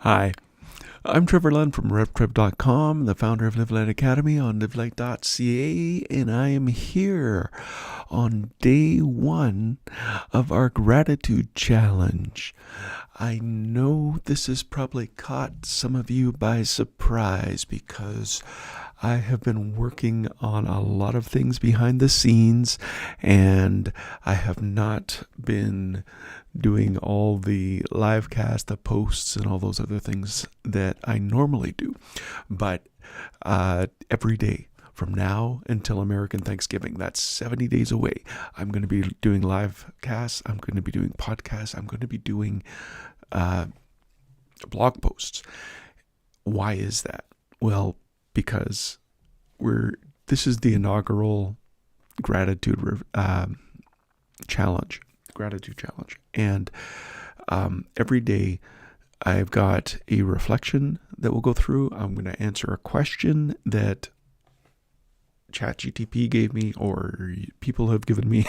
Hi, I'm Trevor Lund from RevTrev.com, the founder of Live Light Academy on livelight.ca, and I am here on day one of our gratitude challenge. I know this has probably caught some of you by surprise because I have been working on a lot of things behind the scenes, and I have not been doing all the live cast, the posts, and all those other things that I normally do. But every day from now until American Thanksgiving, that's 70 days away, I'm going to be doing live casts, I'm going to be doing podcasts, I'm going to be doing blog posts. Why is that? Well, because this is the inaugural gratitude challenge, and every day I've got a reflection that we'll go through. I'm going to answer a question that ChatGTP gave me or people have given me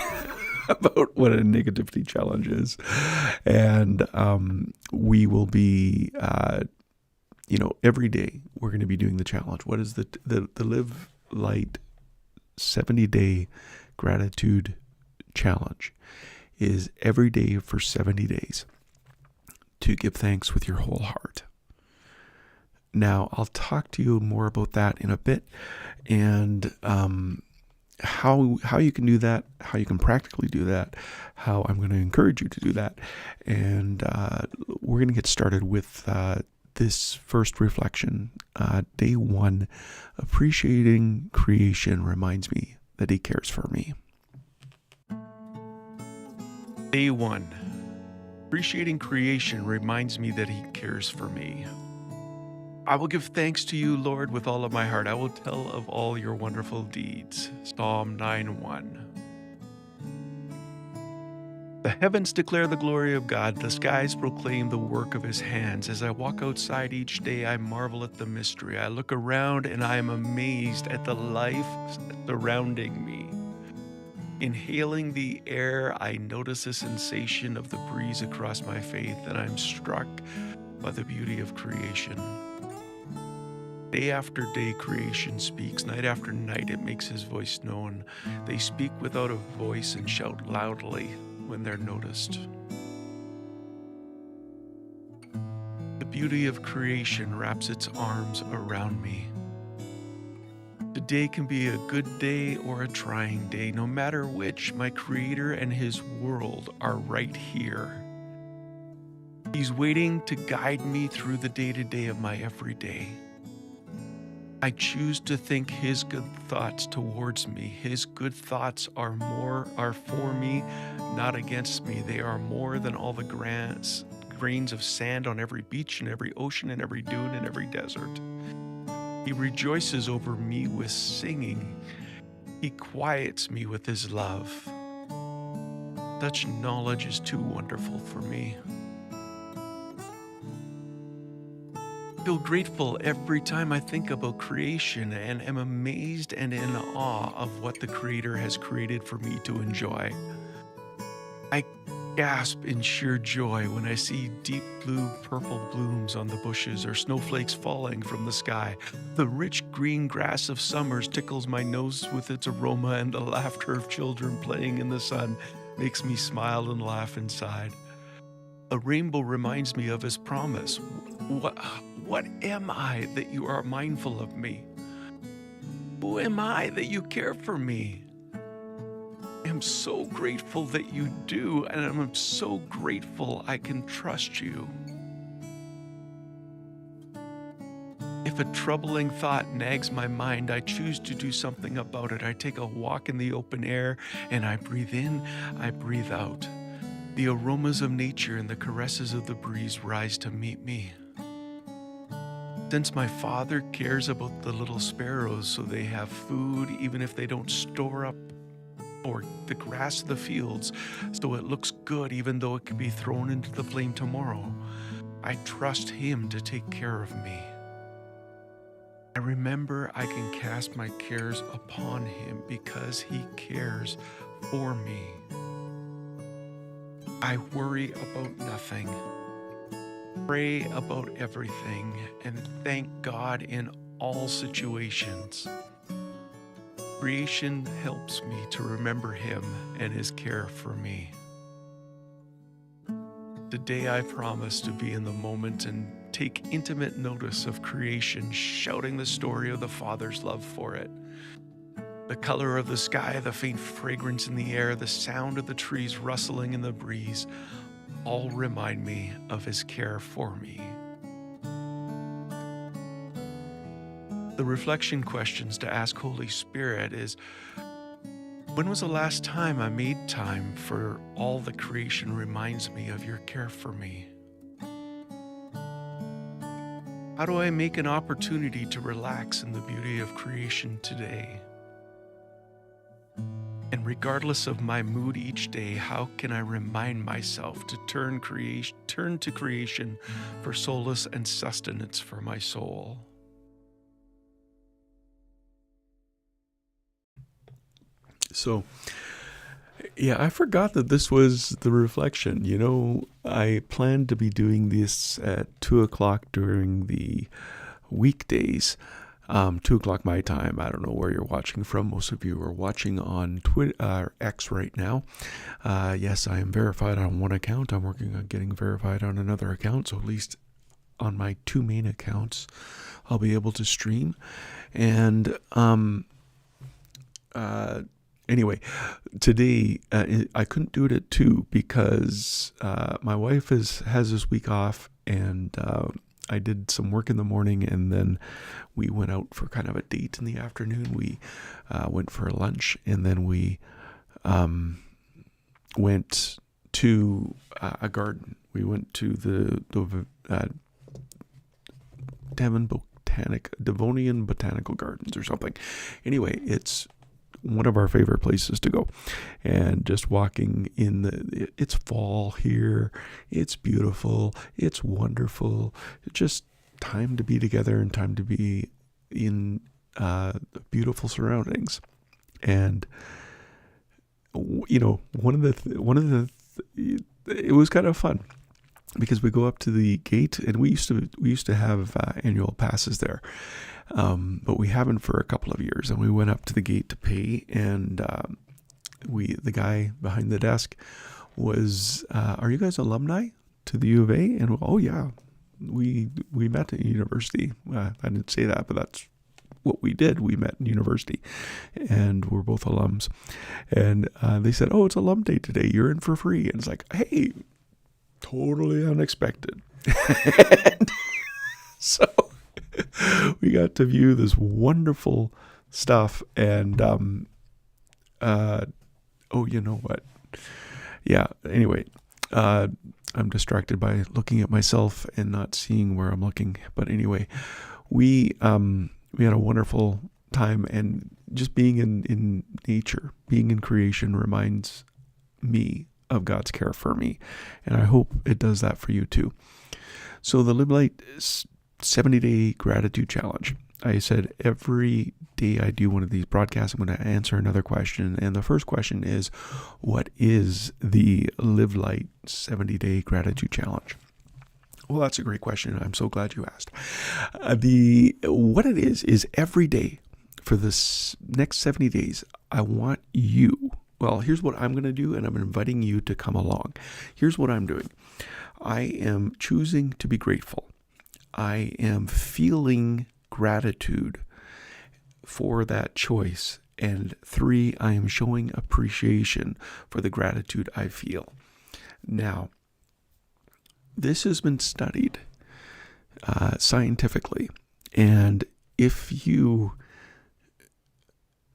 about what a negativity challenge is, and we will be every day we're going to be doing the challenge. What is the Live Light 70-day gratitude challenge? Is every day for 70 days to give thanks with your whole heart. Now, I'll talk to you more about that in a bit, and how you can do that, how you can practically do that, how I'm going to encourage you to do that. And we're going to get started with this first reflection. Day one, appreciating creation reminds me that he cares for me. Day one, appreciating creation reminds me that he cares for me. I will give thanks to you, Lord, with all of my heart. I will tell of all your wonderful deeds. Psalm 9:1. The heavens declare the glory of God. The skies proclaim the work of his hands. As I walk outside each day, I marvel at the mystery. I look around and I am amazed at the life surrounding me. Inhaling the air, I notice a sensation of the breeze across my face, and I'm struck by the beauty of creation. Day after day, creation speaks. Night after night, it makes his voice known. They speak without a voice and shout loudly when they're noticed. The beauty of creation wraps its arms around me. Today can be a good day or a trying day. No matter which, my Creator and his world are right here. He's waiting to guide me through the day-to-day of my everyday. I choose to think his good thoughts towards me. His good thoughts are for me, not against me. They are more than all the grains of sand on every beach and every ocean and every dune and every desert. He rejoices over me with singing. He quiets me with his love. Such knowledge is too wonderful for me. I feel grateful every time I think about creation and am amazed and in awe of what the Creator has created for me to enjoy. I gasp in sheer joy when I see deep blue purple blooms on the bushes or snowflakes falling from the sky. The rich green grass of summers tickles my nose with its aroma, and the laughter of children playing in the sun makes me smile and laugh inside. A rainbow reminds me of his promise. What am I that you are mindful of me? Who am I that you care for me? I am so grateful that you do, and I'm so grateful I can trust you. If a troubling thought nags my mind, I choose to do something about it. I take a walk in the open air, and I breathe in, I breathe out. The aromas of nature and the caresses of the breeze rise to meet me. Since my Father cares about the little sparrows so they have food, even if they don't store up or the grass of the fields, so it looks good even though it can be thrown into the flame tomorrow, I trust him to take care of me. I remember I can cast my cares upon him because he cares for me. I worry about nothing. Pray about everything and thank God in all situations. Creation helps me to remember Him and His care for me. Today I promise to be in the moment and take intimate notice of creation, shouting the story of the Father's love for it. The color of the sky, the faint fragrance in the air, the sound of the trees rustling in the breeze, all remind me of His care for me. The reflection questions to ask Holy Spirit is, when was the last time I made time for all the creation reminds me of your care for me? How do I make an opportunity to relax in the beauty of creation today? And regardless of my mood each day, how can I remind myself to turn to creation for solace and sustenance for my soul? So, yeah, I forgot that this was the reflection. I planned to be doing this at 2:00 during the weekdays. 2:00 my time. I don't know where you're watching from. Most of you are watching on Twitter, X right now. Yes, I am verified on one account. I'm working on getting verified on another account. So at least on my two main accounts, I'll be able to stream. And anyway, today I couldn't do it at 2 because my wife has this week off, and I did some work in the morning, and then we went out for kind of a date in the afternoon. We went for lunch, and then we went to a garden. We went to the Devonian Botanical Gardens or something. Anyway, it's one of our favorite places to go, and just walking it's fall here, it's beautiful, it's wonderful. It's just time to be together and time to be in beautiful surroundings. And it was kind of fun because we go up to the gate, and we used to have annual passes there. But we haven't for a couple of years, and we went up to the gate to pay, and the guy behind the desk was, are you guys alumni to the U of A? And oh yeah, we met at university. I didn't say that, but that's what we did. We met in university, and we're both alums. And they said, oh, it's alum day today, you're in for free. And it's like, hey, totally unexpected. And so we got to view this wonderful stuff, and you know what? Yeah. Anyway, I'm distracted by looking at myself and not seeing where I'm looking. But anyway, we had a wonderful time, and just being in nature, being in creation, reminds me of God's care for me, and I hope it does that for you too. So the Live Light 70-day gratitude challenge. I said every day I do one of these broadcasts, I'm going to answer another question. And the first question is, what is the Live Light 70-day gratitude challenge? Well, that's a great question. I'm so glad you asked. What it is every day for this next 70 days, I want you, well, here's what I'm going to do, and I'm inviting you to come along. Here's what I'm doing. I am choosing to be grateful. I am feeling gratitude for that choice. And 3, I am showing appreciation for the gratitude I feel. Now, this has been studied scientifically. And if you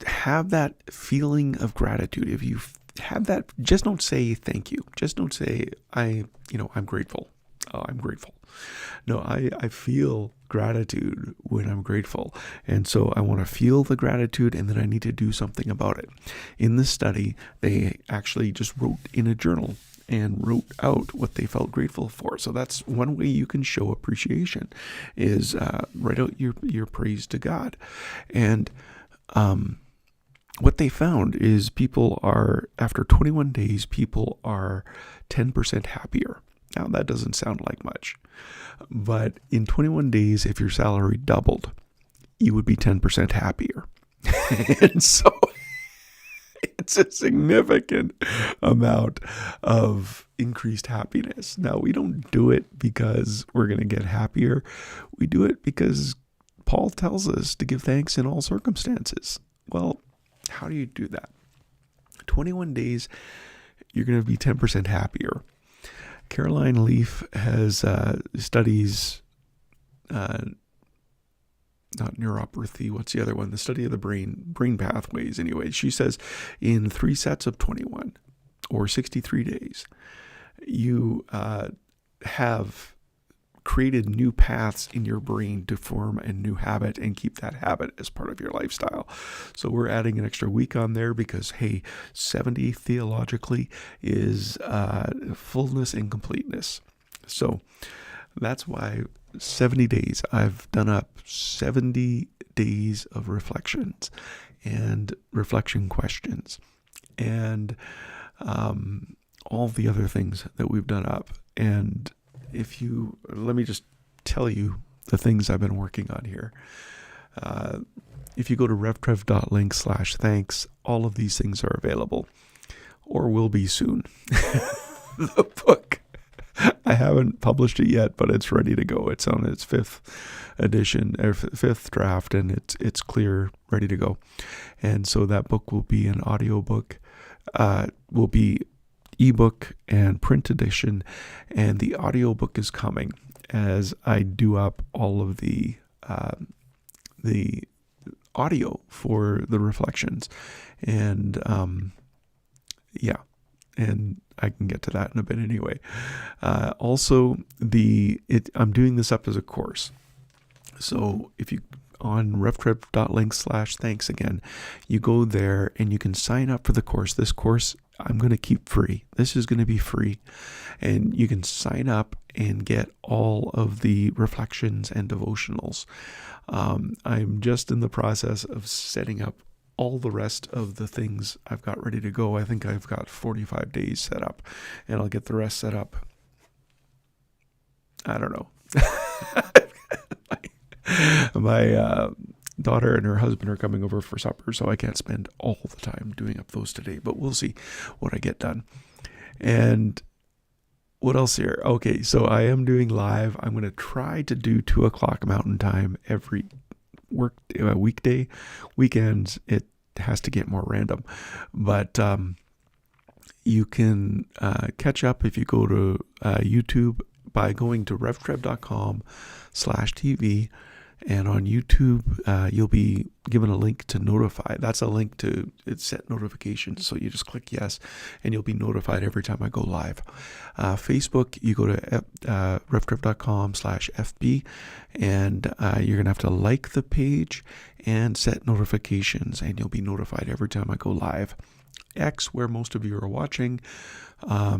have that feeling of gratitude, if you have that, just don't say thank you. Just don't say, I'm grateful. Oh, I'm grateful. No, I feel gratitude when I'm grateful. And so I want to feel the gratitude, and then I need to do something about it. In this study, they actually just wrote in a journal and wrote out what they felt grateful for. So that's one way you can show appreciation, is write out your praise to God. And what they found is people are, after 21 days, people are 10% happier. Now, that doesn't sound like much, but in 21 days, if your salary doubled, you would be 10% happier. And so it's a significant amount of increased happiness. Now, we don't do it because we're going to get happier. We do it because Paul tells us to give thanks in all circumstances. Well, how do you do that? 21 days, you're going to be 10% happier. Caroline Leaf has studies, not neuropathy, what's the other one? The study of the brain pathways anyway. She says in 3 sets of 21 or 63 days, you have created new paths in your brain to form a new habit and keep that habit as part of your lifestyle. So we're adding an extra week on there because, hey, 70 theologically is fullness and completeness. So that's why 70 days, I've done up 70 days of reflections and reflection questions and all the other things that we've done up. And let me just tell you the things I've been working on here. If you go to revtrev.link/thanks, all of these things are available or will be soon. The book, I haven't published it yet, but it's ready to go. It's on its 5th edition, or 5th draft, and it's clear, ready to go. And so that book will be an audio book, will be ebook and print edition, and the audio book is coming as I do up all of the audio for the reflections, and and I can get to that in a bit anyway. Also, I'm doing this up as a course. So if you on revtrev.link/thanks again, you go there and you can sign up for the course. This course I'm going to keep free. This is going to be free, and you can sign up and get all of the reflections and devotionals. I'm just in the process of setting up all the rest of the things I've got ready to go. I think I've got 45 days set up, and I'll get the rest set up. I don't know. My daughter and her husband are coming over for supper, so I can't spend all the time doing up those today, but we'll see what I get done. And what else here? Okay, so I am doing live. I'm going to try to do 2 o'clock Mountain Time every weekday. Weekends, it has to get more random, but you can catch up if you go to YouTube by going to revtrev.com/TV. And on YouTube, you'll be given a link to notify. That's a link to set notifications. So you just click yes, and you'll be notified every time I go live. Facebook, you go to revtrev.com/FB, and you're going to have to like the page and set notifications, and you'll be notified every time I go live. X, where most of you are watching,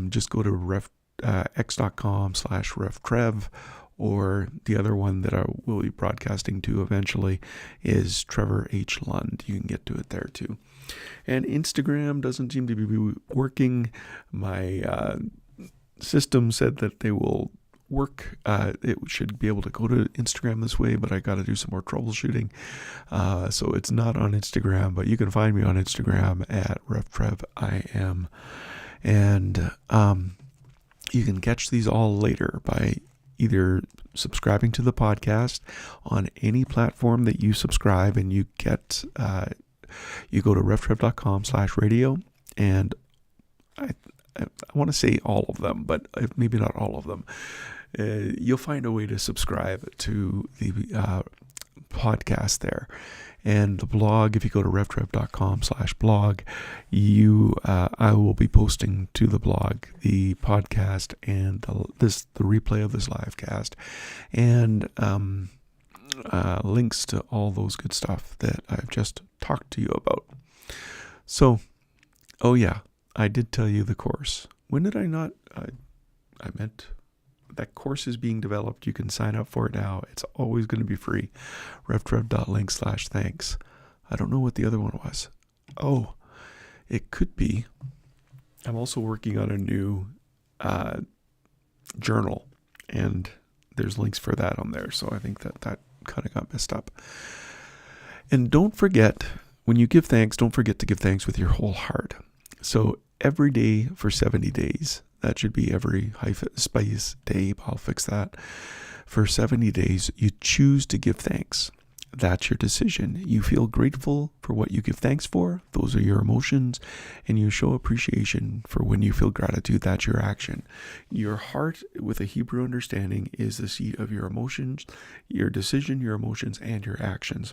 just go to x.com/revtrev. Or the other one that I will be broadcasting to eventually is Trevor H. Lund. You can get to it there too. And Instagram doesn't seem to be working. My system said that they will work. It should be able to go to Instagram this way, but I got to do some more troubleshooting. So it's not on Instagram, but you can find me on Instagram at RevTrevIM. And you can catch these all later by either subscribing to the podcast on any platform that you subscribe, and you get, you go to revtrev.com/radio, and I want to say all of them, but maybe not all of them. You'll find a way to subscribe to the podcast there. And the blog, if you go to revtrev.com/blog, I will be posting to the blog the podcast and the replay of this live cast, and links to all those good stuff that I've just talked to you about. So, oh yeah, I did tell you the course. When did I not? I meant that course is being developed. You can sign up for it now. It's always going to be free. revtrev.link/thanks. I don't know what the other one was. Oh, it could be. I'm also working on a new journal, and there's links for that on there. So I think that kind of got messed up. And don't forget, when you give thanks, don't forget to give thanks with your whole heart. So every day for 70 days, that should be every spice day. I'll fix that. For 70 days, you choose to give thanks. That's your decision. You feel grateful for what you give thanks for. Those are your emotions. And you show appreciation for when you feel gratitude. That's your action. Your heart, with a Hebrew understanding, is the seat of your emotions, your decision, your emotions, and your actions.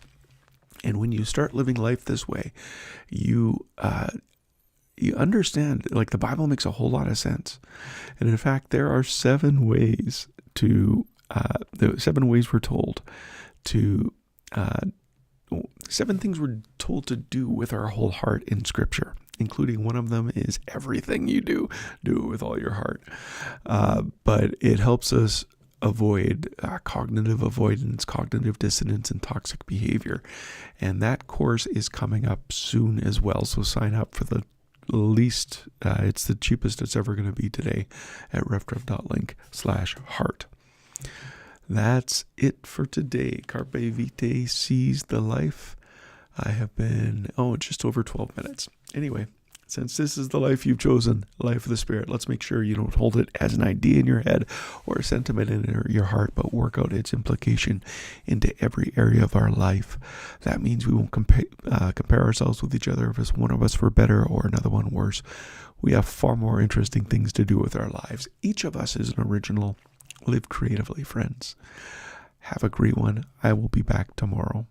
And when you start living life this way, you understand, like, the Bible makes a whole lot of sense. And in fact, there are 7 ways the 7 ways we're told to 7 things we're told to do with our whole heart in Scripture, including one of them is everything you do it with all your heart. But it helps us avoid cognitive avoidance, cognitive dissonance, and toxic behavior. And that course is coming up soon as well. So sign up for the least, it's the cheapest it's ever going to be today at refrev.link/heart. That's it for today. Carpe Vitae, seize the life. I have been, just over 12 minutes. Anyway, since this is the life you've chosen, life of the Spirit, let's make sure you don't hold it as an idea in your head or a sentiment in your heart, but work out its implication into every area of our life. That means we won't compare ourselves with each other if one of us for better or another one worse. We have far more interesting things to do with our lives. Each of us is an original. Live creatively, friends. Have a great one. I will be back tomorrow.